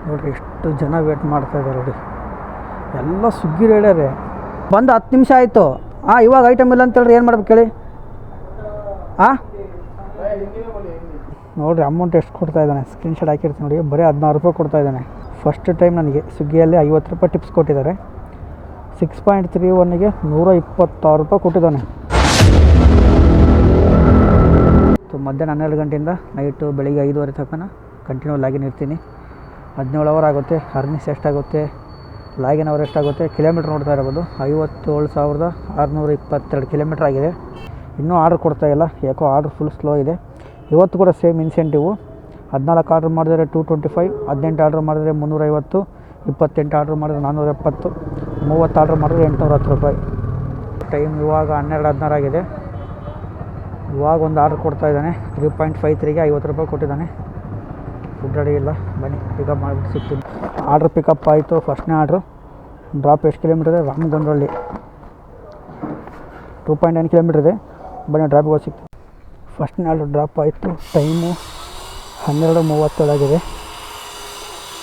ನೋಡಿರಿ ಎಷ್ಟು ಜನ ವೇಟ್ ಮಾಡ್ತಾಯಿದ್ದಾರೆ ನೋಡಿ. ಎಲ್ಲ ಸ್ವಿಗ್ಗಿ ರೈಡರೇ. ಬಂದು 10 ನಿಮಿಷ ಆಯಿತು. ಇವಾಗ ಐಟಮ್ ಇಲ್ಲ ಅಂತೇಳ್ರಿ ಏನು ಮಾಡ್ಬೇಕು ಹೇಳಿ? ನೋಡಿರಿ ಅಮೌಂಟ್ ಎಷ್ಟು ಕೊಡ್ತಾ ಇದ್ದಾನೆ, ಸ್ಕ್ರೀನ್ಶಾಟ್ ಹಾಕಿರ್ತೀನಿ ನೋಡಿ. ಬರೀ 16 ರೂಪಾಯಿ ಕೊಡ್ತಾ ಇದ್ದಾನೆ. ಫಸ್ಟ್ ಟೈಮ್ ನನಗೆ ಸ್ವಿಗ್ಗಿಯಲ್ಲಿ 50 ರೂಪಾಯಿ ಟಿಪ್ಸ್ ಕೊಟ್ಟಿದ್ದಾರೆ. 6.31ಗೆ 126 ರೂಪಾಯಿ ಕೊಟ್ಟಿದ್ದಾನೆ. ಮಧ್ಯಾಹ್ನ 12 ಗಂಟೆಯಿಂದ ನೈಟು ಬೆಳಿಗ್ಗೆ 5:30 ತನಕ ಕಂಟಿನ್ಯೂ ಲಾಗಿನ್ ಇರ್ತೀನಿ. 17 ಅವರ್ ಆಗುತ್ತೆ. ಅರ್ನಿಂಗ್ಸ್ ಎಷ್ಟಾಗುತ್ತೆ, ಲಾಗಿನ್ ಅವರ್ ಎಷ್ಟಾಗುತ್ತೆ, ಕಿಲೋಮೀಟ್ರ್ ನೋಡ್ತಾ ಇರ್ಬೋದು. 57,622 ಕಿಲೋಮೀಟ್ರ್ ಆಗಿದೆ. ಇನ್ನೂ ಆರ್ಡ್ರ್ ಕೊಡ್ತಾಯಿಲ್ಲ, ಯಾಕೋ ಆರ್ಡ್ರ್ ಫುಲ್ ಸ್ಲೋ ಇದೆ. ಇವತ್ತು ಕೂಡ ಸೇಮ್ ಇನ್ಸೆಂಟಿವು. 14 ಆರ್ಡ್ರ್ ಮಾಡಿದ್ರೆ 225, 18 ಆರ್ಡ್ರ್ ಮಾಡಿದ್ರೆ 350, 28 ಆರ್ಡ್ರ್ ಮಾಡಿದ್ರೆ 470, 30 ಆರ್ಡ್ರ್ ಮಾಡಿದ್ರೆ 810 ರೂಪಾಯಿ. ಟೈಮ್ ಇವಾಗ 12:16 ಆಗಿದೆ. ಇವಾಗ ಒಂದು ಆರ್ಡ್ರ್ ಕೊಡ್ತಾಯಿದ್ದಾನೆ. 3.53ಗೆ 50 ರೂಪಾಯಿ ಕೊಟ್ಟಿದ್ದಾನೆ. ಫುಡ್ ರೆಡಿ ಇಲ್ಲ, ಬನ್ನಿ ಪಿಕಪ್ ಮಾಡಿಬಿಟ್ಟು ಸಿಗ್ತೀನಿ. ಆರ್ಡ್ರ್ ಪಿಕಪ್ ಆಯಿತು. ಫಸ್ಟ್ನೇ ಆರ್ಡ್ರು. ಡ್ರಾಪ್ ಎಷ್ಟು ಕಿಲೋಮೀಟ್ರ್ ಇದೆ? ರಾಮಗೊಂಡ್ರಳ್ಳಿ 2.9 ಕಿಲೋಮೀಟ್ರ್ ಇದೆ. ಬನ್ನಿ ಡ್ರಾಪಿಗೆ ಹೋಗಿ ಸಿಗ್ತೀನಿ. ಫಸ್ಟ್ನೇ ಆರ್ಡ್ರ್ ಡ್ರಾಪ್ ಆಯಿತು. ಟೈಮು 12:37 ಆಗಿದೆ.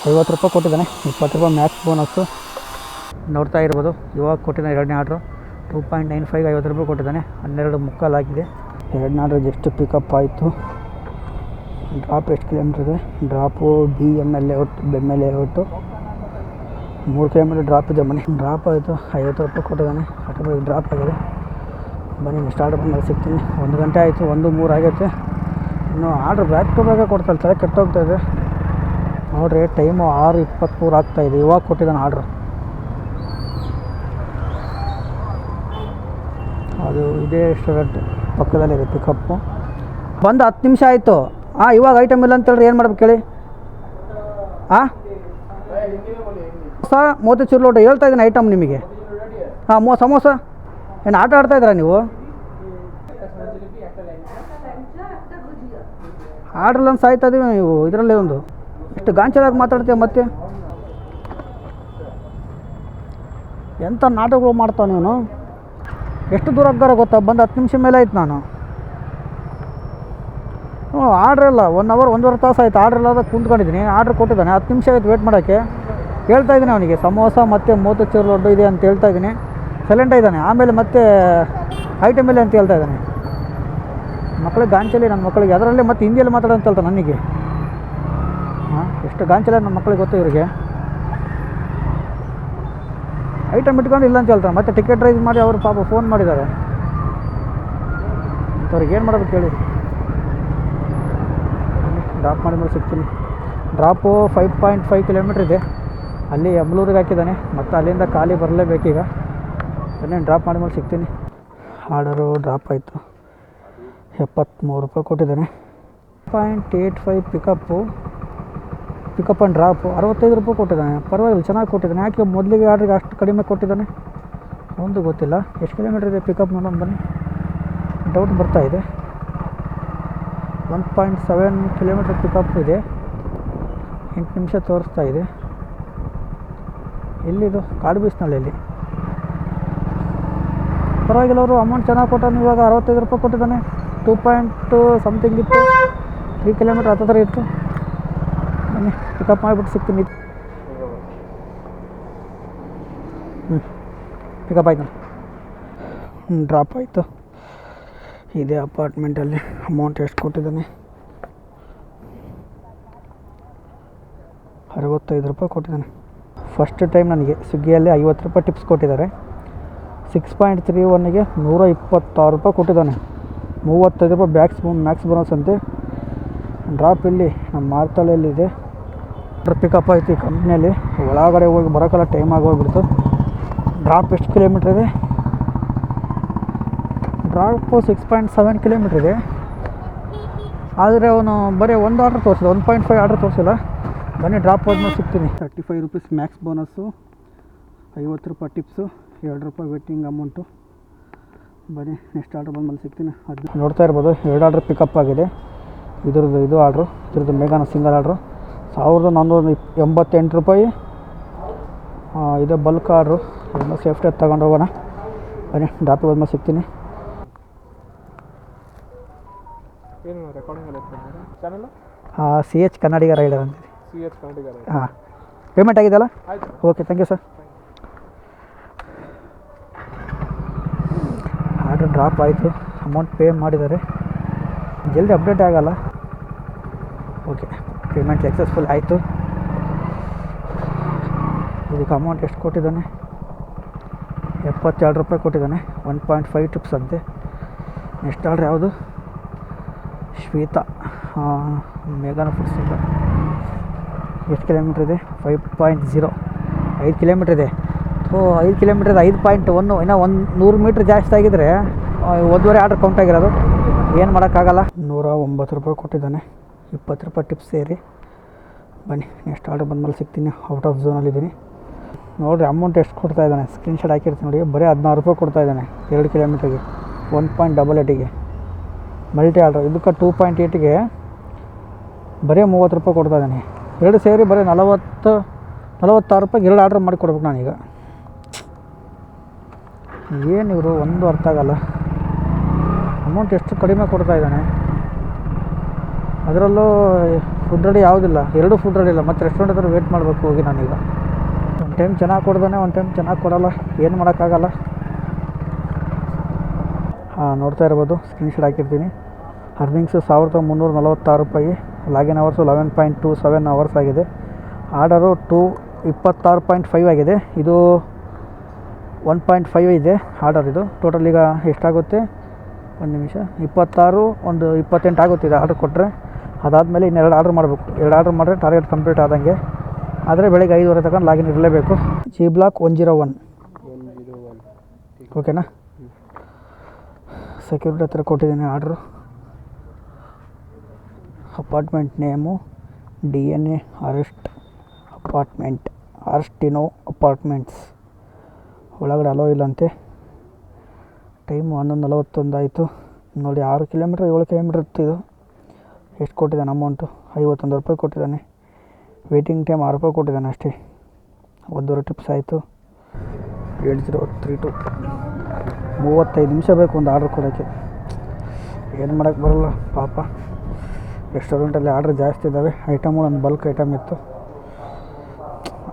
50 ರೂಪಾಯಿ ಕೊಟ್ಟಿದ್ದಾನೆ. 20 ರೂಪಾಯಿ ಮ್ಯಾಕ್ಸ್ ಬೋನಸ್ಸು ನೋಡ್ತಾ ಇರ್ಬೋದು. ಇವಾಗ ಕೊಟ್ಟಿದ್ದಾನೆ ಎರಡನೇ ಆರ್ಡ್ರು. 2.95ಗೆ 50 ರೂಪಾಯಿ ಕೊಟ್ಟಿದ್ದಾನೆ. 12:45 ಆಗಿದೆ. ಎರಡನೇ ಆರ್ಡ್ರ್ ಜಸ್ಟ್ ಪಿಕಪ್ ಆಯಿತು. ಡ್ರಾಪ್ ಎಷ್ಟು ಕಿಲೋಮೀಟ್ರ್ ಇದೆ? Drop BML layout, BEML layout 3 kilometre drop ಇದೆ. ಬನ್ನಿ ಡ್ರಾಪ್ ಆಯಿತು. 50 ರೂಪಾಯಿ ಕೊಟ್ಟಿದ್ದಾನೆ. ಆಟೋಮೆಟಿಕ್ ಡ್ರಾಪ್ ಆಗಿದೆ. ಬನ್ನಿ ನೆಕ್ಸ್ಟ್ ಆರ್ಡ್ರ್ ಬಂದಾಗ ಸಿಗ್ತೀನಿ. 1 ಗಂಟೆ ಆಯಿತು. 1:03 ಆಗೈತೆ. ಇನ್ನು ಆರ್ಡ್ರ್ ಬ್ಯಾಕ್ ಟು ಬ್ಯಾಗೆ ಕೊಡ್ತಾರೆ. ತಲೆ ಕೆಟ್ಟೋಗ್ತಾಯಿದೆ ನೋಡಿರಿ. ಟೈಮು 6:23 ಆಗ್ತಾಯಿದೆ. ಇವಾಗ ಕೊಟ್ಟಿದ್ದಾನೆ ಆರ್ಡ್ರ್. ಅದು ಇದೇ ರೆಸ್ಟೋರೆಂಟ್ ಪಕ್ಕದಲ್ಲಿದೆ ಪಿಕಪ್ಪು. ಬಂದು 10 ನಿಮಿಷ ಆಯಿತು. ಇವಾಗ ಐಟಮ್ ಇಲ್ಲ ಅಂತೇಳ್ರಿ ಏನು ಮಾಡ್ಬೇಕು ಹೇಳಿ? ಮೋತಿಚೂರು ಲೋಟ ಹೇಳ್ತಾ ಇದ್ದೀನಿ ಐಟಮ್ ನಿಮಗೆ. ಸಮೋಸ ಏನು ಆಟ ಆಡ್ತಾಯಿದ್ದೀರಾ ನೀವು? ಆರ್ಡ್ರಲ್ಲ ಸಾಯ್ತಾ ಇದೀವಿ ನೀವು. ಇದರಲ್ಲೇ ಒಂದು ಎಷ್ಟು ಗಾಂಚಲಾಗಿ ಮಾತಾಡ್ತೀಯ ಮತ್ತೆ. ಎಂಥ ನಾಟಕಗಳು ಮಾಡ್ತಾವೆ ನೀನು. ಎಷ್ಟು ದೂರ ಆಗ್ಗಾರ ಗೊತ್ತಾ? ಬಂದು 10 ನಿಮಿಷ ಮೇಲೆ ಆಯ್ತು ನಾನು. ಆರ್ಡ್ರಲ್ಲ 1 ಅವರ್ 1.5 ತಾಸು ಆಯಿತು. ಆರ್ಡ್ರಲ್ಲ ಕುಂತ್ಕೊಂಡಿದ್ದೀನಿ. ಆರ್ಡ್ರ್ ಕೊಟ್ಟಿದ್ದಾನೆ. 10 ನಿಮಿಷ ಆಯ್ತು ವೇಟ್ ಮಾಡೋಕ್ಕೆ. ಹೇಳ್ತಾ ಇದ್ದೀನಿ ಅವನಿಗೆ ಸಮೋಸ ಮತ್ತು ಮೋತಿಚೂರು ಲಡ್ಡು ಇದೆ ಅಂತ ಹೇಳ್ತಾ ಇದ್ದೀನಿ. ಸೈಲೆಂಟ್ ಇದ್ದಾನೆ. ಆಮೇಲೆ ಮತ್ತೆ ಐಟಮ್ ಇಲ್ಲ ಅಂತ ಹೇಳ್ತಾ ಇದ್ದಾನೆ. ಮಕ್ಕಳಿಗೆ ಗಾಂಚಲಿ ನನ್ನ ಮಕ್ಕಳಿಗೆ. ಅದರಲ್ಲೇ ಮತ್ತೆ ಹಿಂದಿಯಲ್ಲಿ ಮಾತಾಡೋ ಅಂತ ಹೇಳ್ತಾನೆ ನನಗೆ. ಎಷ್ಟು ಗಾಂಚಲ ನಮ್ಮ ಮಕ್ಕಳಿಗೆ ಗೊತ್ತು ಇವರಿಗೆ. ಐಟಮ್ ಇಟ್ಕೊಂಡು ಇಲ್ಲ ಅಂತ ಹೇಳ್ತಾನೆ. ಮತ್ತೆ ಟಿಕೆಟ್ ರೈಸ್ ಮಾಡಿ ಅವರು ಪಾಪ ಫೋನ್ ಮಾಡಿದ್ದಾರೆ. ಅಂಥವ್ರಿಗೆ ಏನು ಮಾಡೋದು ಕೇಳಿ. ಡ್ರಾಪ್ ಮಾಡಿ ಮೇಲೆ ಸಿಗ್ತೀನಿ. ಡ್ರಾಪು 5.5 ಕಿಲೋಮೀಟ್ರ್ ಇದೆ. ಅಲ್ಲಿ ಯಮಲೂರಿಗೆ ಹಾಕಿದ್ದಾನೆ. ಮತ್ತು ಅಲ್ಲಿಂದ ಖಾಲಿ ಬರಲೇಬೇಕೀಗ. ಬನ್ನಿ ಡ್ರಾಪ್ ಮಾಡಿ ಮೇಲೆ ಸಿಗ್ತೀನಿ. ಆರ್ಡರು ಡ್ರಾಪ್ ಆಯಿತು. 73 ರೂಪಾಯಿ ಕೊಟ್ಟಿದ್ದಾನೆ. 0.85 ಪಿಕಪ್ ಆ್ಯಂಡ್ ಡ್ರಾಪು 65 ರೂಪಾಯಿ ಕೊಟ್ಟಿದ್ದಾನೆ. ಪರವಾಗಿಲ್ಲ, ಚೆನ್ನಾಗಿ ಕೊಟ್ಟಿದ್ದಾನೆ. ಯಾಕೆ ಮೊದಲಿಗೆ ಆರ್ಡ್ರಿಗೆ ಅಷ್ಟು ಕಡಿಮೆ ಕೊಟ್ಟಿದ್ದಾನೆ ಒಂದು ಗೊತ್ತಿಲ್ಲ. ಎಷ್ಟು ಕಿಲೋಮೀಟ್ರ್ ಇದೆ ಪಿಕಪ್ ನೋಡೋಣ ಬನ್ನಿ. ಡೌಟ್ ಬರ್ತಾಯಿದೆ. 1.7 ಕಿಲೋಮೀಟ್ರ್ ಪಿಕಪ್ ಇದೆ. 8 ನಿಮಿಷ ತೋರಿಸ್ತಾ ಇದೆ. ಎಲ್ಲಿದು? ಕಾಡು ಬೀಸ್ನಳ್ಳಿಯಲ್ಲಿ. ಪರವಾಗಿಲ್ಲ, ಅವರು ಅಮೌಂಟ್ ಚೆನ್ನಾಗಿ ಕೊಟ್ಟಾನೆ. ಇವಾಗ 65 ರೂಪಾಯಿ ಕೊಟ್ಟಿದ್ದಾನೆ. 2 ಸಮಥಿಂಗ್ ಇತ್ತು. 3 ಕಿಲೋಮೀಟ್ರ್ ಹತ್ತಿರ ಇತ್ತು. ಬನ್ನಿ ಪಿಕಪ್ ಮಾಡಿಬಿಟ್ಟು ಸಿಗ್ತೀನಿ. ಪಿಕಪ್ ಆಯಿತು. ಡ್ರಾಪ್ ಆಯಿತು. ಇದೇ ಅಪಾರ್ಟ್ಮೆಂಟಲ್ಲಿ. ಅಮೌಂಟ್ ಎಷ್ಟು ಕೊಟ್ಟಿದ್ದಾನೆ? 65 ರೂಪಾಯಿ ಕೊಟ್ಟಿದ್ದಾನೆ. ಫಸ್ಟ್ ಟೈಮ್ ನನಗೆ ಸ್ವಿಗ್ಗಿಯಲ್ಲಿ 50 ರೂಪಾಯಿ ಟಿಪ್ಸ್ ಕೊಟ್ಟಿದ್ದಾರೆ. 6.31ಗೆ 126 ರೂಪಾಯಿ ಕೊಟ್ಟಿದ್ದಾನೆ. 35 ರೂಪಾಯಿ ಮ್ಯಾಕ್ಸ್ ಬೋನಸ್ ಅಂತೆ. ಡ್ರಾಪ್ ಇಲ್ಲಿ ನಮ್ಮ ಮಾರ್ತಳ್ಳಿಯಲ್ಲಿದೆ. ಪಿಕಪ್ ಆಯಿತು ಈ ಕಂಪ್ನಿಯಲ್ಲಿ. ಒಳಗಡೆ ಹೋಗಿ ಬರೋಕ್ಕೆಲ್ಲ ಟೈಮ್ ಆಗೋಗ್ಬಿಡ್ತು. ಡ್ರಾಪ್ ಎಷ್ಟು ಕಿಲೋಮೀಟ್ರ್ ಇದೆ? ಡ್ರಾಪು 6.7 ಕಿಲೋಮೀಟ್ರ್ ಇದೆ. ಆದರೆ ಅವನು ಬರೀ ಒಂದು ಆರ್ಡ್ರ್ ತೋರಿಸಿದ, 1.5 ಆರ್ಡ್ರ್ ತೋರಿಸಿಲ್ಲ. ಬನ್ನಿ ಡ್ರಾಪ್ ಹೋದ್ಮೇಲೆ ಸಿಗ್ತೀನಿ. 35 ರೂಪೀಸ್ ಮ್ಯಾಕ್ಸ್ ಬೋನಸ್ಸು, 50 ರೂಪಾಯಿ ಟಿಪ್ಸು, 2 ರೂಪಾಯಿ ವೇಟಿಂಗ್ ಅಮೌಂಟು. ಬನ್ನಿ ನೆಕ್ಸ್ಟ್ ಆರ್ಡ್ರ್ ಬಂದಮೇಲೆ ಸಿಗ್ತೀನಿ. ಅದು ನೋಡ್ತಾ ಇರ್ಬೋದು 2 ಆರ್ಡ್ರ್ ಪಿಕಪ್ ಆಗಿದೆ. ಇದು ಆರ್ಡ್ರು, ಇದ್ರದ್ದು ಮೇಘಾನ ಸಿಂಗಲ್ ಆರ್ಡ್ರು 1488 ರೂಪಾಯಿ. ಇದು ಬಲ್ಕ್ ಆರ್ಡ್ರು. ಎಲ್ಲ ಸೇಫ್ಟಿಯಾಗಿ ತಗೊಂಡು ಹೋಗೋಣ. ಬನ್ನಿ ಡ್ರಾಪಿಗೆ ಹೋದ್ಮೇಲೆ ಸಿಗ್ತೀನಿ. ಏನು recording channel? CH Kannadiga rider ಅಂತಿದೆ. CH ಕನ್ನಡಿಗ. ಹಾಂ ಪೇಮೆಂಟ್ ಆಗಿದೆಯಲ್ಲ? ಆಯಿತು. Okay, thank you sir. Order drop ಆಯಿತು, ಅಮೌಂಟ್ ಪೇ ಮಾಡಿದ್ದಾರೆ. ಜಲ್ದಿ ಅಪ್ಡೇಟ್ ಆಗೋಲ್ಲ. ಓಕೆ, ಪೇಮೆಂಟ್ ಸಕ್ಸಸ್ಫುಲ್ ಆಯಿತು. ಇದಕ್ಕೆ ಅಮೌಂಟ್ ಎಷ್ಟು ಕೊಟ್ಟಿದ್ದಾನೆ? 72 ರೂಪಾಯಿ ಕೊಟ್ಟಿದ್ದಾನೆ. 1.5 ಟಿಪ್ಸ್ ಅಂತೆ. ನೆಕ್ಸ್ಟ್ ಆರ್ಡ್ರ್ ಯಾವುದು? ಶ್ವೇತಾ ಮೇಘನ ಫುಡ್ಸಿಂದ. ಎಷ್ಟು ಕಿಲೋಮೀಟ್ರ್ ಇದೆ? 5.0. 5 ಕಿಲೋಮೀಟ್ರ್ ಇದೆ. 5 ಕಿಲೋಮೀಟ್ರ್ 5.1. ಇನ್ನೂ 100 ಮೀಟ್ರ್ ಜಾಸ್ತಿ ಆಗಿದ್ದರೆ 1.5 ಆರ್ಡ್ರ್ ಕೌಂಟ್ ಆಗಿರೋದು. ಏನು ಮಾಡೋಕ್ಕಾಗಲ್ಲ. 109 ರೂಪಾಯಿ ಕೊಟ್ಟಿದ್ದಾನೆ. 20 ರೂಪಾಯಿ ಟಿಪ್ಸ್ ಸೇರಿ. ಬನ್ನಿ, ನೆಕ್ಸ್ಟ್ ಆರ್ಡ್ರ್ ಬಂದಮೇಲೆ ಸಿಗ್ತೀನಿ. ಔಟ್ ಆಫ್ ಝೋನಲ್ಲಿದ್ದೀನಿ. ನೋಡಿರಿ ಅಮೌಂಟ್ ಎಷ್ಟು ಕೊಡ್ತಾ ಇದ್ದಾನೆ. ಸ್ಕ್ರೀನ್ಶಾಟ್ ಹಾಕಿರ್ತೀನಿ ನೋಡಿ. ಬರೀ 16 ರೂಪಾಯಿ ಕೊಡ್ತಾ ಇದ್ದಾನೆ 2 ಕಿಲೋಮೀಟ್ರಿಗೆ. 1.88ಗೆ ಮಲ್ಟಿ ಆರ್ಡ್ರ್. ಇದಕ್ಕೆ 2.8ಗೆ ಬರೀ 30 ರೂಪಾಯಿ ಕೊಡ್ತಾ ಇದ್ದಾನೆ. 2 ಸೇರಿ ಬರೀ 46 ರೂಪಾಯಿಗೆ 2 ಆರ್ಡ್ರ್ ಮಾಡಿ ಕೊಡ್ಬೇಕು ನಾನೀಗ. ಏನು ಇವರು ಒಂದು ಅರ್ಥ ಆಗಲ್ಲ. ಅಮೌಂಟ್ ಎಷ್ಟು ಕಡಿಮೆ ಕೊಡ್ತಾ ಇದ್ದಾನೆ. ಅದರಲ್ಲೂ ಫುಡ್ ರೆಡಿ ಯಾವುದಿಲ್ಲ. 2 ಫುಡ್ ರೆಡಿ ಇಲ್ಲ. ಮತ್ತು ರೆಸ್ಟೋರೆಂಟ್ ಹತ್ರ ವೇಟ್ ಮಾಡಬೇಕು ಹೋಗಿ ನಾನೀಗ. ಒಂದು ಟೈಮ್ ಚೆನ್ನಾಗಿ ಕೊಡ್ದಾನೆ, ಒಂದು ಟೈಮ್ ಚೆನ್ನಾಗಿ ಕೊಡೋಲ್ಲ. ಏನು ಮಾಡೋಕ್ಕಾಗಲ್ಲ. ನೋಡ್ತಾ ಇರ್ಬೋದು, ಸ್ಕ್ರೀನ್ಶಾಟ್ ಹಾಕಿರ್ತೀನಿ. ಅರ್ನಿಂಗ್ಸು 1346 ರೂಪಾಯಿ. ಲಾಗಿನ್ ಅವರ್ಸು 11.27 ಅವರ್ಸ್ ಆಗಿದೆ. ಆರ್ಡರು 26.5 ಆಗಿದೆ. ಇದು 1.5 ಇದೆ ಆರ್ಡರ್. ಇದು ಟೋಟಲ್ ಈಗ ಎಷ್ಟಾಗುತ್ತೆ? 1 ನಿಮಿಷ. 26 ಒಂದು 28 ಆಗುತ್ತೆ ಇದು ಆರ್ಡ್ರ್ ಕೊಟ್ಟರೆ. ಅದಾದಮೇಲೆ ಇನ್ನೆರಡು ಆರ್ಡ್ರ್ ಮಾಡಬೇಕು. 2 ಆರ್ಡ್ರ್ ಮಾಡಿದ್ರೆ ಟಾರ್ಗೆಟ್ ಕಂಪ್ಲೀಟ್ ಆದಂಗೆ. ಆದರೆ ಬೆಳಗ್ಗೆ 5:30 ತಗೊಂಡು ಲಾಗಿನ್ ಇರಲೇಬೇಕು. G block 101. ಓಕೆನಾ? ಸೆಕ್ಯೂರಿಟಿ ಹತ್ರ ಕೊಟ್ಟಿದ್ದೀನಿ ಆರ್ಡ್ರು. ಅಪಾರ್ಟ್ಮೆಂಟ್ ನೇಮು DNA ಅರೆಸ್ಟ್ ಅಪಾರ್ಟ್ಮೆಂಟ್, ಆರ್ಸ್ಟಿನೋ ಅಪಾರ್ಟ್ಮೆಂಟ್ಸ್. ಒಳಗಡೆ ಅಲೋ ಇಲ್ಲಂತೆ. ಟೈಮು 11:41 ಆಯಿತು. ನೋಡಿ, 6 ಕಿಲೋಮೀಟ್ರ್ 7 ಕಿಲೋಮೀಟ್ರ್ ಇತ್ತು ಇದು. ಎಷ್ಟು ಕೊಟ್ಟಿದ್ದಾನೆ ಅಮೌಂಟು? 51 ರೂಪಾಯಿ ಕೊಟ್ಟಿದ್ದಾನೆ. ವೇಟಿಂಗ್ ಟೈಮ್ 6 ರೂಪಾಯಿ ಕೊಟ್ಟಿದ್ದಾನೆ ಅಷ್ಟೇ. 1.5 ಟಿಪ್ಸ್ ಆಯಿತು. 7032. 35 ನಿಮಿಷ ಬೇಕು ಒಂದು ಆರ್ಡ್ರ್ ಕೊಡೋಕ್ಕೆ. ಏನು ಮಾಡೋಕ್ಕೆ ಬರೋಲ್ಲ ಪಾಪ. ರೆಸ್ಟೋರೆಂಟಲ್ಲಿ ಆರ್ಡ್ರ್ ಜಾಸ್ತಿ ಇದ್ದಾವೆ. ಐಟಮು ಒಂದು ಬಲ್ಕ್ ಐಟಮ್ ಇತ್ತು.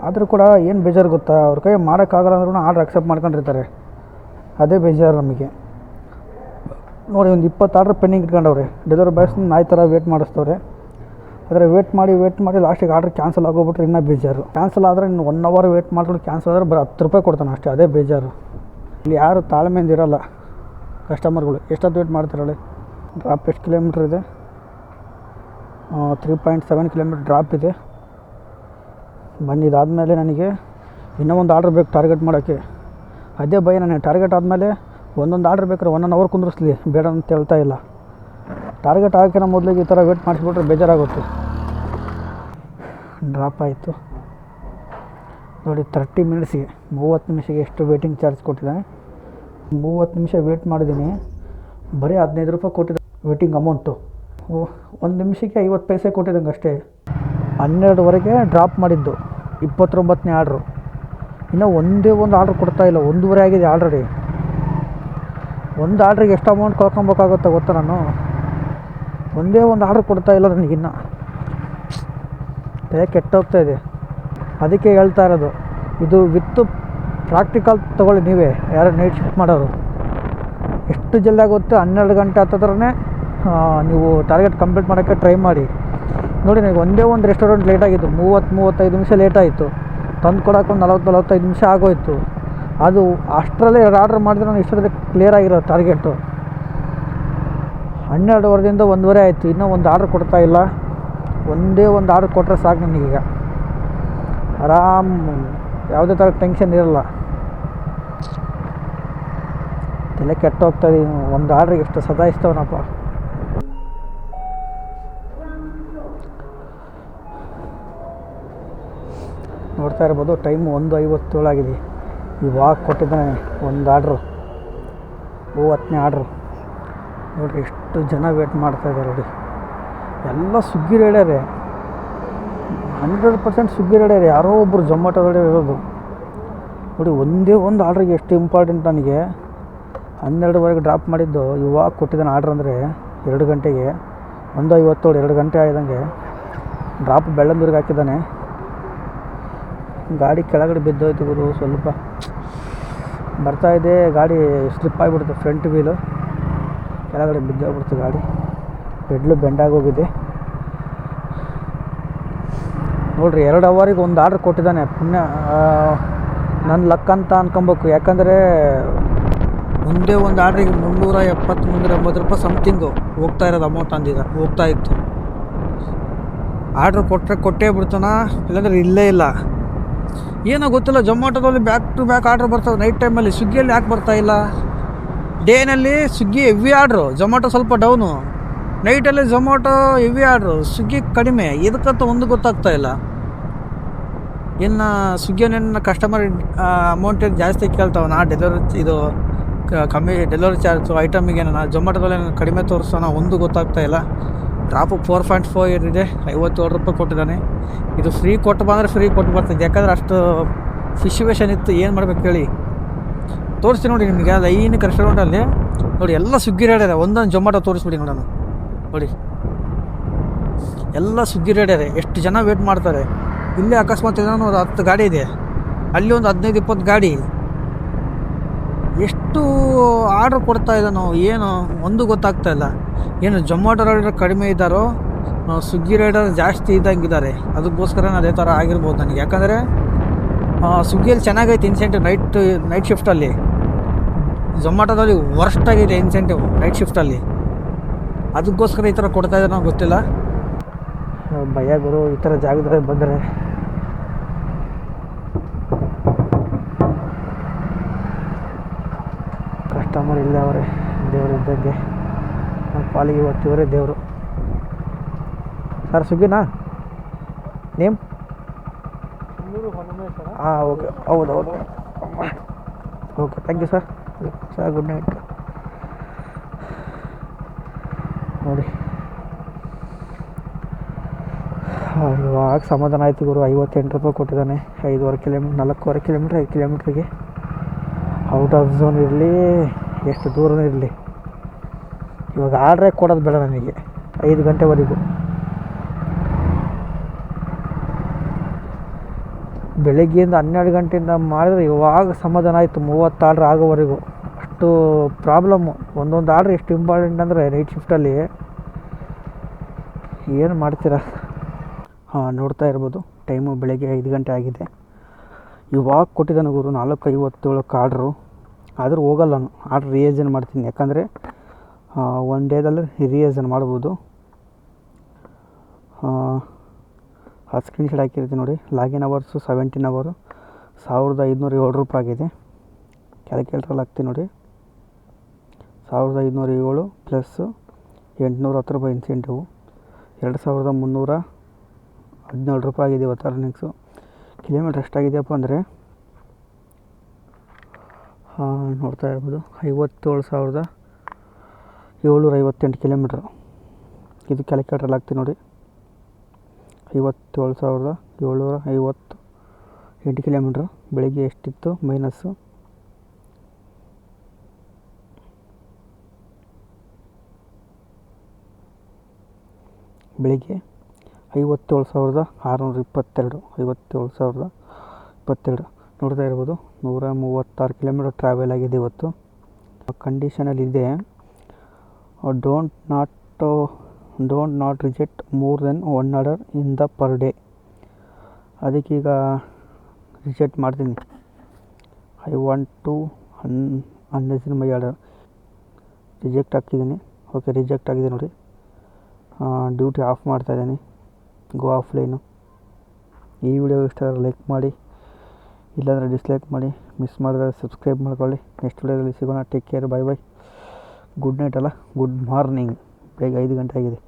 ಆದರೂ ಕೂಡ ಏನು ಬೇಜಾರು ಗೊತ್ತಾ, ಅವ್ರ ಕೈ ಮಾಡೋಕ್ಕಾಗಲ್ಲ ಅಂದ್ರೂ ಆರ್ಡ್ರ್ ಅಕ್ಸೆಪ್ಟ್ ಮಾಡ್ಕೊಂಡಿರ್ತಾರೆ. ಅದೇ ಬೇಜಾರು ನಮಗೆ. ನೋಡಿ, ಒಂದು 20 ಆರ್ಡ್ರ್ ಪೆಂಡಿಂಗ್ ಇಟ್ಕೊಂಡವ್ರೆ. ಡೆಲಿವರಿ ಬಾಯ್ಸ್ನ ನಾಯಿ ಥರ ವೇಟ್ ಮಾಡಿಸ್ತವ್ರೆ. ಆದರೆ ವೇಟ್ ಮಾಡಿ ಲಾಸ್ಟಿಗೆ ಆರ್ಡ್ರ್ ಕ್ಯಾನ್ಸಲ್ ಆಗೋಗ್ಬಿಟ್ರೆ ಇನ್ನೂ ಬೇಜಾರು. ಕ್ಯಾನ್ಸಲ್ ಆದರೆ ಇನ್ನು 1 ಅವರ್ ವೇಟ್ ಮಾಡಿಕೊಂಡು ಕ್ಯಾನ್ಸಲ್ ಆದರೆ ಬರೀ 10 ರೂಪಾಯಿ ಕೊಡ್ತಾನೆ ಅಷ್ಟೇ. ಅದೇ ಬೇಜಾರು. ಇಲ್ಲಿ ಯಾರು ತಾಳ್ಮೆಯಿಂದ ಇರೋಲ್ಲ ಕಸ್ಟಮರ್ಗಳು. ಎಷ್ಟೊತ್ತು ವೇಟ್ ಮಾಡ್ತಾರಳೆ. ಡ್ರಾಪ್ ಎಷ್ಟು ಕಿಲೋಮೀಟ್ರ್ ಇದೆ? 3.7 ಕಿಲೋಮೀಟ್ರ್ ಡ್ರಾಪ್ ಇದೆ. ಬನ್ನಿ, ಇದಾದಮೇಲೆ ನನಗೆ ಇನ್ನೂ ಒಂದು ಆರ್ಡ್ರ್ ಬೇಕು ಟಾರ್ಗೆಟ್ ಮಾಡೋಕ್ಕೆ. ಅದೇ ಭಯ ನನಗೆ. ಟಾರ್ಗೆಟ್ ಆದಮೇಲೆ ಒಂದೊಂದು ಆರ್ಡ್ರ್ ಬೇಕಾದ್ರೆ 1 ಅವರ್ ಕುಂದಿರಿಸ್ಲಿ, ಬೇಡ ಅಂತ ಹೇಳ್ತಾ ಇಲ್ಲ. ಟಾರ್ಗೆಟ್ ಹಾಕಿನ ಮೊದಲಿಗೆ ಈ ಥರ ವೇಟ್ ಮಾಡಿಸ್ಬಿಟ್ರೆ ಬೇಜಾರಾಗುತ್ತೆ. ಡ್ರಾಪ್ ಆಯಿತು ನೋಡಿ. 30 ಮಿನಿಟ್ಸಿಗೆ 30 ನಿಮಿಷಕ್ಕೆ ಎಷ್ಟು ವೇಟಿಂಗ್ ಚಾರ್ಜ್ ಕೊಟ್ಟಿದ್ದಾನೆ? 30 ನಿಮಿಷ ವೇಟ್ ಮಾಡಿದ್ದೀನಿ. ಬರೀ 15 ರೂಪಾಯಿ ಕೊಟ್ಟಿದ್ದೆ ವೇಟಿಂಗ್ ಅಮೌಂಟು. 1 ನಿಮಿಷಕ್ಕೆ 50 ಪೈಸೆ ಕೊಟ್ಟಿದ್ದಂಗೆ ಅಷ್ಟೇ. 12ವರೆಗೆ ಡ್ರಾಪ್ ಮಾಡಿದ್ದು. 29ನೇ ಆರ್ಡ್ರು. ಇನ್ನೂ ಒಂದೇ ಒಂದು ಆರ್ಡ್ರ್ ಕೊಡ್ತಾಯಿಲ್ಲ. 1:30 ಆಗಿದೆ ಆಲ್ರೆಡಿ. ಒಂದು ಆರ್ಡ್ರಿಗೆ ಎಷ್ಟು ಅಮೌಂಟ್ ಕಳ್ಕೊಬೇಕಾಗುತ್ತೆ ಗೊತ್ತಾ ನಾನು? ಒಂದೇ ಒಂದು ಆರ್ಡ್ರ್ ಕೊಡ್ತಾಯಿಲ್ಲ ನನಗಿನ್ನ. ತಲೆ ಕೆಟ್ಟೋಗ್ತಾಯಿದೆ. ಅದಕ್ಕೆ ಹೇಳ್ತಾ ಇರೋದು, ಇದು ವಿತ್ತು ಪ್ರಾಕ್ಟಿಕಲ್ ತೊಗೊಳ್ಳಿ ನೀವೇ, ಯಾರು ನೈಟ್ ಶಿಫ್ಟ್ ಮಾಡೋರು. ಎಷ್ಟು ಜಲ್ದಿ ಆಗುತ್ತೆ? 12 ಗಂಟೆ ಹತ್ತಿರನೇ ನೀವು ಟಾರ್ಗೆಟ್ ಕಂಪ್ಲೀಟ್ ಮಾಡೋಕ್ಕೆ ಟ್ರೈ ಮಾಡಿ. ನೋಡಿ, ನನಗೆ ಒಂದೇ ಒಂದು ರೆಸ್ಟೋರೆಂಟ್ ಲೇಟಾಗಿತ್ತು. 30-35 ನಿಮಿಷ ಲೇಟಾಯಿತು. ತಂದು ಕೊಡೋಕೆ ಒಂದು 40-45 ನಿಮಿಷ ಆಗೋಯಿತು. ಅದು ಅಷ್ಟರಲ್ಲೇ 2 ಆರ್ಡ್ರ್ ಮಾಡಿದ್ರೆ ನಾನು ಇಷ್ಟೊತ್ತಿಗೆ ಕ್ಲಿಯರ್ ಆಗಿರೋ ಟಾರ್ಗೆಟು. 12 1:30 ಆಯಿತು. ಇನ್ನೂ ಒಂದು ಆರ್ಡ್ರ್ ಕೊಡ್ತಾಯಿಲ್ಲ. ಒಂದೇ ಒಂದು ಆರ್ಡ್ರ್ ಕೊಟ್ಟರೆ ಸಾಕು ನನಗೀಗ. ಆರಾಮ್, ಯಾವುದೇ ಥರ ಟೆನ್ಷನ್ ಇರಲ್ಲ. ತಲೆ ಕೆಟ್ಟೋಗ್ತಾಯಿದ್ದೀನಿ. ಒಂದು ಆರ್ಡ್ರಿಗೆ ಎಷ್ಟು ಸತಾಯಿಸ್ತವನಪ್ಪ. ನೋಡ್ತಾ ಇರ್ಬೋದು, ಟೈಮು 1:57 ಆಗಿದೆ. ಇವಾಗ ಕೊಟ್ಟಿದ್ದಾನೆ ಒಂದು ಆರ್ಡ್ರು, 30ನೇ ಆರ್ಡ್ರು. ನೋಡಿರಿ ಎಷ್ಟು ಜನ ವೇಟ್ ಮಾಡ್ತಾಯಿದ್ದಾರೆ ನೋಡಿ. ಎಲ್ಲ ಸ್ವಿಗ್ಗಿ ರೆಡಿಯರೇ, 100% ಸ್ವಿಗ್ಗಿ ರೆಡಿಯರೇ. ಯಾರೋ ಒಬ್ಬರು ಝೊಮ್ಯಾಟೋದಲ್ಲೇ ಇರೋದು ನೋಡಿ. ಒಂದೇ ಒಂದು ಆರ್ಡ್ರಿಗೆ ಎಷ್ಟು ಇಂಪಾರ್ಟೆಂಟ್ ನನಗೆ. 12ವರೆಗೆ ಡ್ರಾಪ್ ಮಾಡಿದ್ದು, ಇವಾಗ ಕೊಟ್ಟಿದ್ದಾನೆ ಆರ್ಡ್ರ್. ಅಂದರೆ 2 ಗಂಟೆಗೆ 1:57, 2 ಗಂಟೆ ಆಯ್ದಂಗೆ ಡ್ರಾಪ್ ಬೆಳ್ಳಂದೂರಿಗೆ ಹಾಕಿದ್ದಾನೆ. ಗಾಡಿ ಕೆಳಗಡೆ ಬಿದ್ದೋಯ್ತು ಗುರು. ಸ್ವಲ್ಪ ಬರ್ತಾಯಿದೆ ಗಾಡಿ ಸ್ಲಿಪ್ ಆಗಿಬಿಡ್ತು, ಫ್ರಂಟ್ ವೀಲು ಕೆಳಗಡೆ ಬಿದ್ದೋಗ್ಬಿಡ್ತು ಗಾಡಿ. ಪೆಡ್ಲು ಬೆಂಡಾಗೋಗಿದೆ ನೋಡಿರಿ. 2 ಅವರಿಗೆ ಒಂದು ಆರ್ಡ್ರ್ ಕೊಟ್ಟಿದ್ದಾನೆ. ಪುಣ್ಯ ನನ್ನ ಲಕ್ ಅಂತ ಅನ್ಕೊಬೇಕು. ಯಾಕಂದರೆ ಮುಂದೆ ಒಂದು ಆರ್ಡ್ರಿಗೆ 370 380 ರೂಪಾಯಿ ಸಮಥಿಂಗು ಹೋಗ್ತಾ ಇರೋದು ಅಮೌಂಟ್ ಹೋಗ್ತಾ ಇತ್ತು. ಆರ್ಡ್ರ್ ಕೊಟ್ಟೇ ಬಿಡ್ತಾನ, ಇಲ್ಲಾಂದರೆ ಇಲ್ಲೇ ಇಲ್ಲ. ಏನೋ ಗೊತ್ತಿಲ್ಲ, ಜೊಮ್ಯಾಟೋದಲ್ಲಿ ಬ್ಯಾಕ್ ಟು ಬ್ಯಾಕ್ ಆರ್ಡ್ರ್ ಬರ್ತವೆ ನೈಟ್ ಟೈಮಲ್ಲಿ. ಸ್ವಿಗ್ಗಿಯಲ್ಲಿ ಯಾಕೆ ಬರ್ತಾಯಿಲ್ಲ? ಡೇನಲ್ಲಿ ಸ್ವಿಗ್ಗಿ ಹೆವಿ ಆರ್ಡ್ರು, ಜೊಮ್ಯಾಟೊ ಸ್ವಲ್ಪ ಡೌನು. ನೈಟಲ್ಲಿ ಝೊಮ್ಯಾಟೊ ಹೆವಿ ಆರ್ಡ್ರು, ಸ್ವಿಗ್ಗಿ ಕಡಿಮೆ. ಇದಕ್ಕಂತ ಒಂದು ಗೊತ್ತಾಗ್ತಾಯಿಲ್ಲ. ಇನ್ನು ಸ್ವಿಗ್ಗಿಯನ್ನ ಕಸ್ಟಮರ್ ಅಮೌಂಟ್ ಜಾಸ್ತಿ ಕೇಳ್ತಾವೆ. ನಾ ಡೆಲಿವರಿ ಇದು ಕಮ್ಮಿ ಡೆಲಿವರಿ ಚಾರ್ಜು ಐಟಮಿಗೆ ನಾನು ಜೊಮ್ಯಾಟೊದಲ್ಲಿ ಕಡಿಮೆ ತೋರಿಸೋಣ, ಒಂದು ಗೊತ್ತಾಗ್ತಾಯಿಲ್ಲ. ಡ್ರಾಪು 4.4 ಇದೆ, 57 ರೂಪಾಯಿ ಕೊಟ್ಟಿದ್ದಾನೆ. ಇದು ಫ್ರೀ ಕೊಟ್ಟು ಬಂದರೆ ಫ್ರೀ ಕೊಟ್ಟು ಬರ್ತಿದ್ದೆ, ಯಾಕಂದರೆ ಅಷ್ಟು ಸಿಚುವೇಶನ್ ಇತ್ತು. ಏನು ಮಾಡ್ಬೇಕು ಹೇಳಿ, ತೋರಿಸ್ತೀನಿ ನೋಡಿ ನಿಮಗೆ. ಲೈನಿಗೆ ರೆಸ್ಟೋರೆಂಟಲ್ಲಿ ನೋಡಿ ಎಲ್ಲ ಸ್ವಿಗ್ಗಿ ರೇಟ್ ಇದೆ. ಒಂದೊಂದು ಜೊಮ್ಯಾಟೊ ತೋರಿಸ್ಬಿಡಿ ನೋಡೋಣ. ನೋಡಿ ಎಲ್ಲ ಸ್ವಿಗ್ಗಿ ರೇಟ್ ಇದೆ. ಎಷ್ಟು ಜನ ವೇಟ್ ಮಾಡ್ತಾರೆ. ಇಲ್ಲೇ ಅಕಸ್ಮಾತ್ ಏನೋ 10 ಗಾಡಿ ಇದೆ, ಅಲ್ಲಿ ಒಂದು 15-20 ಗಾಡಿ. ಎಷ್ಟು ಆರ್ಡ್ರ್ ಕೊಡ್ತಾ ಇದ್ದಾನೋ ಏನು ಒಂದು ಗೊತ್ತಾಗ್ತಾಯಿಲ್ಲ. ಏನು ಜೊಮ್ಯಾಟೊ ರೈಡರ್ ಕಡಿಮೆ ಇದ್ದಾರೋ, ಸ್ವಿಗ್ಗಿ ರೈಡರ್ ಜಾಸ್ತಿ ಇದ್ದಂಗಿದ್ದಾರೆ. ಅದಕ್ಕೋಸ್ಕರ ಅದೇ ಥರ ಆಗಿರ್ಬೋದು ನನಗೆ. ಯಾಕಂದರೆ ಸ್ವಿಗ್ಗಿಯಲ್ಲಿ ಚೆನ್ನಾಗೈತೆ ಇನ್ಸೆಂಟಿವ್ ನೈಟ್ ಶಿಫ್ಟಲ್ಲಿ. ಝೊಮ್ಯಾಟೊದಲ್ಲಿ ವರ್ಸ್ಟ್ ಆಗಿದೆ ಇನ್ಸೆಂಟಿವ್ ನೈಟ್ ಶಿಫ್ಟಲ್ಲಿ. ಅದಕ್ಕೋಸ್ಕರ ಈ ಥರ ಕೊಡ್ತಾ ಇದ್ದಾರೆ ನನಗೆ ಗೊತ್ತಿಲ್ಲ. ಭಯ ಗುರು ಈ ಥರ ಜಾಗದಲ್ಲಿ ಬಂದರೆ. ಕಸ್ಟಮರ್ ಇಲ್ಲೇ ಅವರೇ, ದೇವರು ಇದ್ದಂಗೆ. ನಮ್ಮ ಪಾಲಿಗೆ ಇವತ್ತಿವರೇ ದೇವರು. ಸರ್ ಸ್ವಿಗ್ಗಿನಾ ನೇಮ್? ಹಾಂ ಓಕೆ, ಹೌದು okay, thank you sir. Good night. ನೋಡಿ ಇವಾಗ ಸಮಾಧಾನ ಆಯಿತು ಗುರು. 58 ರೂಪಾಯಿ ಕೊಟ್ಟಿದ್ದಾನೆ. 4.5 ಕಿಲೋಮೀಟ್ರ್ 5 ಕಿಲೋಮೀಟ್ರಿಗೆ. ಔಟ್ ಆಫ್ ಝೋನ್ ಇರಲಿ, ಎಷ್ಟು ದೂರನೂ ಇರಲಿ, ಇವಾಗ ಆರ್ಡ್ರೇ ಕೊಡೋದು ಬೇಡ ನನಗೆ 5 ಗಂಟೆವರೆಗೂ. ಬೆಳಗ್ಗೆಯಿಂದ 12 ಗಂಟೆಯಿಂದ ಮಾಡಿದ್ರೆ ಇವಾಗ ಸಮಾಧಾನ ಆಯಿತು. 30 ಆರ್ಡ್ರ್ ಆಗೋವರೆಗೂ. ಅಷ್ಟು ಪ್ರಾಬ್ಲಮ್ಮು. ಒಂದೊಂದು ಆರ್ಡ್ರ್ ಎಷ್ಟು ಇಂಪಾರ್ಟೆಂಟ್ ಅಂದರೆ ನೈಟ್ ಶಿಫ್ಟಲ್ಲಿ ಏನು ಮಾಡ್ತೀರಾ? ಹಾಂ, ನೋಡ್ತಾ ಇರ್ಬೋದು ಟೈಮು ಬೆಳಗ್ಗೆ 5 ಗಂಟೆ ಆಗಿದೆ. ಇವಾಗ ಕೊಟ್ಟಿದ್ದಾನೆ ಗುರು 4:57 ಆರ್ಡ್ರು. ಆದರೂ ಹೋಗಲ್ಲ ನಾನು. ಆರ್ಡ್ರ್ ರಿಯೇಜನ್ ಮಾಡ್ತೀನಿ, ಯಾಕಂದರೆ 1 ಡೇದಲ್ಲಿ ರಿಯೇಜನ್ ಮಾಡ್ಬೋದು. ಆ ಸ್ಕ್ರೀನ್ಶಾಟ್ ಹಾಕಿರ್ತೀನಿ ನೋಡಿ. ಲಾಗಿನ್ ಅವರ್ಸು 17 ಅವರು, 1507 ರೂಪಾಯಿ ಆಗಿದೆ. ಕ್ಯಾಲ್ಕುಲೇಟ್ರಲ್ಲಿ ಹಾಕ್ತೀನಿ ನೋಡಿ. 1507 ಪ್ಲಸ್ 810 ರೂಪಾಯಿ ಇನ್ಸೆಂಟಿವು, 2317 ರೂಪಾಯಿ ಆಗಿದೆ ಇವತ್ತು ಅರ್ನಿಂಗ್ಸು. ಕಿಲೋಮೀಟ್ರ್ ಎಷ್ಟಾಗಿದೆಯಪ್ಪ ಅಂದರೆ ನೋಡ್ತಾ ಇರ್ಬೋದು 57,758 ಕಿಲೋಮೀಟ್ರು. ಇದು ಕ್ಯಾಲ್ಕುಲೇಟ್ರಲ್ಲಿ ಹಾಕ್ತೀನಿ ನೋಡಿ. 57,758 ಕಿಲೋಮೀಟ್ರು. ಬೆಳಿಗ್ಗೆ ಎಷ್ಟಿತ್ತು ಮೈನಸ್ಸು? ಬೆಳಿಗ್ಗೆ 57,622, 57,022 ನೋಡ್ತಾ ಇರ್ಬೋದು. 136 ಕಿಲೋಮೀಟರ್ ಟ್ರಾವೆಲ್ ಆಗಿದೆ ಇವತ್ತು. ಕಂಡೀಷನಲ್ಲಿ ಇದೆ, don't not reject more then 1 order in the per day. ಅದಕ್ಕೀಗ ರಿಜೆಕ್ಟ್ ಮಾಡ್ತೀನಿ. I want to unreason my order. Reject ಹಾಕಿದ್ದೀನಿ. ಓಕೆ, ರಿಜೆಕ್ಟ್ ಆಗಿದೆ ನೋಡಿ. ಡ್ಯೂಟಿ ಆಫ್ ಮಾಡ್ತಾಯಿದ್ದೀನಿ. Go offline. ಈ ವಿಡಿಯೋ ಇಷ್ಟ ಲೈಕ್ ಮಾಡಿ, ಇಲ್ಲಾಂದರೆ ಡಿಸ್ಲೈಕ್ ಮಾಡಿ. ಮಿಸ್ ಮಾಡಿದ್ರೆ ಸಬ್ಸ್ಕ್ರೈಬ್ ಮಾಡ್ಕೊಳ್ಳಿ. ನೆಕ್ಸ್ಟ್ ವಿಡಿಯೋದಲ್ಲಿ ಸಿಗೋಣ. Take care, by. Good night ಅಲ್ಲ, ಗುಡ್ ಮಾರ್ನಿಂಗ್. ಬೆಳಗ್ಗೆ 5 ಗಂಟೆ ಆಗಿದೆ.